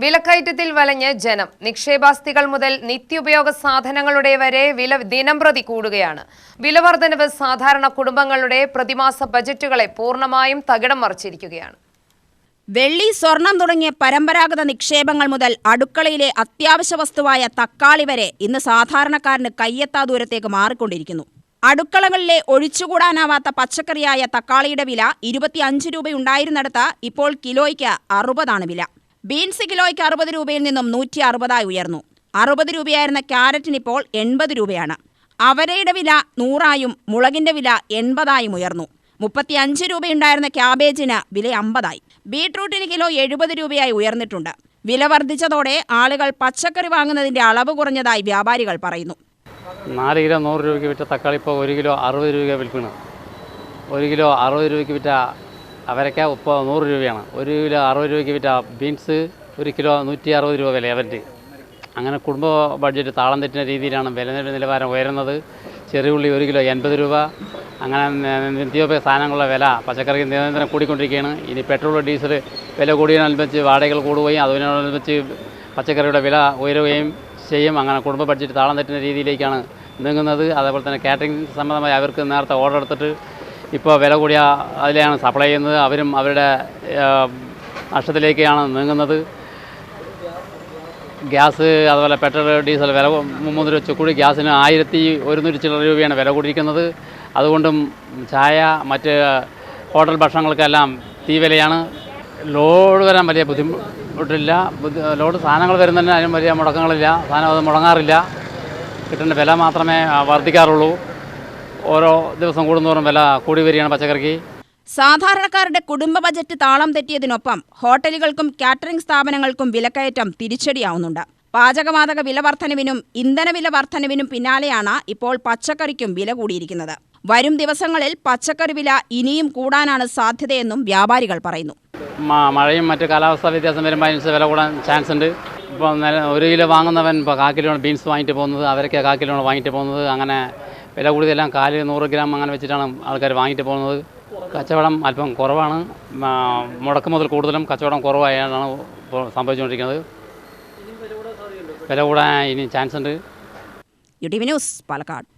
വിലക്കയറ്റത്തിൽ വലഞ്ഞ് ജനം. നിക്ഷേപാസ്തികൾ മുതൽ നിത്യോപയോഗ സാധനങ്ങളുടെ വരെ വില ദിനംപ്രതി കൂടുകയാണ്. വിലവർധനവ് സാധാരണ കുടുംബങ്ങളുടെ പ്രതിമാസ ബജറ്റുകളെ പൂർണ്ണമായും തകിടം മറിച്ചിരിക്കുകയാണ്. വെള്ളി, സ്വർണം തുടങ്ങിയ പരമ്പരാഗത നിക്ഷേപങ്ങൾ മുതൽ അടുക്കളയിലെ അത്യാവശ്യ വസ്തുവായ തക്കാളി വരെ ഇന്ന് സാധാരണക്കാരന് കയ്യെത്താ ദൂരത്തേക്ക് മാറിക്കൊണ്ടിരിക്കുന്നു. അടുക്കളകളിലെ ഒഴിച്ചുകൂടാനാവാത്ത പച്ചക്കറിയായ തക്കാളിയുടെ വില 25 രൂപയുണ്ടായിരുന്നിടത്ത് ഇപ്പോൾ കിലോയ്ക്ക് 60 വില. ബീൻസ് കിലോയ്ക്ക് 60 രൂപയിൽ നിന്നും 160 ഉയർന്നു. 60 രൂപയായിരുന്ന ക്യാരറ്റിന് ഇപ്പോൾ 80 രൂപയാണ്. അവരയുടെ വില 100 മുളകിന്റെ വില 80 ഉയർന്നു. 35 രൂപയുണ്ടായിരുന്ന ക്യാബേജിന് വില 50. ബീട്രൂട്ടിന് കിലോ 70 രൂപയായി ഉയർന്നിട്ടുണ്ട്. വില വർദ്ധിച്ചതോടെ ആളുകൾ പച്ചക്കറി വാങ്ങുന്നതിന്റെ അളവ് കുറഞ്ഞതായി വ്യാപാരികൾ പറയുന്നു. 4 കിലോ 100 രൂപയ്ക്ക് വിറ്റ തക്കാളി ഇപ്പോൾ 1 കിലോ 60 രൂപ വിൽക്കണം. 1 കിലോ 60 രൂപയ്ക്ക് വിറ്റ അവരൊക്കെ ഇപ്പോൾ 100 രൂപയാണ്. 1 കിലോ 60 രൂപയ്ക്ക് വിറ്റ ബീൻസ് 1 കിലോ 160 രൂപ വില അവരുടെ. അങ്ങനെ കുടുംബ ബഡ്ജറ്റ് താളം തെറ്റുന്ന രീതിയിലാണ് വില നിലവാരം ഉയരുന്നത്. ചെറിയ ഉള്ളി 1 കിലോ 80 രൂപ. അങ്ങനെ നിത്യോപയോഗ സാധനങ്ങളുടെ വില പച്ചക്കറിക്ക് നിരന്തരം കൂടിക്കൊണ്ടിരിക്കുകയാണ്. ഇനി പെട്രോൾ ഡീസൽ വില കൂടിയതിനനുസരിച്ച് വാടകകൾ കൂടുകയും അതിനനുസരിച്ച് പച്ചക്കറിയുടെ വില ഉയരുകയും ചെയ്യും. അങ്ങനെ കുടുംബ ബഡ്ജറ്റ് താളം തെറ്റുന്ന രീതിയിലേക്കാണ് നീങ്ങുന്നത്. അതേപോലെ തന്നെ കാറ്ററിംഗ് സംബന്ധമായി അവർക്ക് നേരത്തെ ഓർഡർ എടുത്തിട്ട് ഇപ്പോൾ വില കൂടിയ അതിലെയാണ് സപ്ലൈ ചെയ്യുന്നത്. അവരും അവരുടെ നഷ്ടത്തിലേക്കാണ് നീങ്ങുന്നത്. ഗ്യാസ് അതുപോലെ പെട്രോൾ ഡീസൽ വില 3 രൂപ കൂടി ഗ്യാസിന് 1100 ചില്ലറ രൂപയാണ് വില കൂടിയിരിക്കുന്നത്. അതുകൊണ്ടും ചായ മറ്റ് ഹോട്ടൽ ഭക്ഷണങ്ങൾക്കെല്ലാം തീവിലയാണ്. ലോഡ് വരാൻ വലിയ ബുദ്ധിമുട്ടില്ല. ലോഡ് സാധനങ്ങൾ വരുന്നതിന് അതിനും വലിയ മുടക്കങ്ങളില്ല. സാധനം അത് മുടങ്ങാറില്ല. കിട്ടേണ്ട വില മാത്രമേ വർദ്ധിക്കാറുള്ളൂ. ഓരോ ദിവസം കൂടുന്തോറും വില കൂടി വരികയാണ് പച്ചക്കറിക്ക്. സാധാരണക്കാരുടെ കുടുംബ ബജറ്റ് താളം തെറ്റിയതിനൊപ്പം ഹോട്ടലുകൾക്കും കാറ്ററിംഗ് സ്ഥാപനങ്ങൾക്കും വിലക്കയറ്റം തിരിച്ചടിയാവുന്നുണ്ട്. പാചകവാതക വില വർധനവിനും ഇന്ധനവില വർധനവിനും പിന്നാലെയാണ് ഇപ്പോൾ പച്ചക്കറിക്കും വില കൂടിയിരിക്കുന്നത്. വരും ദിവസങ്ങളിൽ പച്ചക്കറി വില ഇനിയും കൂടാനാണ് സാധ്യതയെന്നും വ്യാപാരികൾ പറയുന്നു. മഴയും മറ്റ് കാലാവസ്ഥാ വ്യത്യാസം വരുമ്പോൾ അതിനനുസരിച്ച് വില കൂടാൻ ചാൻസ് ഉണ്ട്. ഇപ്പോൾ 1 കിലോ വാങ്ങുന്നവൻ ഇപ്പോൾ 1/4 കിലോയാണ് ബീൻസ് വാങ്ങിയിട്ട് പോകുന്നത്. അവരൊക്കെ 1/4 കിലോയാണ് വാങ്ങിയിട്ട് പോകുന്നത്. അങ്ങനെ വില കൂടിയതെല്ലാം 100 ഗ്രാം അങ്ങനെ വെച്ചിട്ടാണ് ആൾക്കാർ വാങ്ങിയിട്ട് പോകുന്നത്. കച്ചവടം അല്പം കുറവാണ്. മുടക്ക് മുതൽ കൂടുതലും കച്ചവടം കുറവായാണ് ഇപ്പോൾ സംഭവിച്ചുകൊണ്ടിരിക്കുന്നത്. വില കൂടാൻ ഇനി ചാൻസ് ഉണ്ട്. UTV news, Palakkad.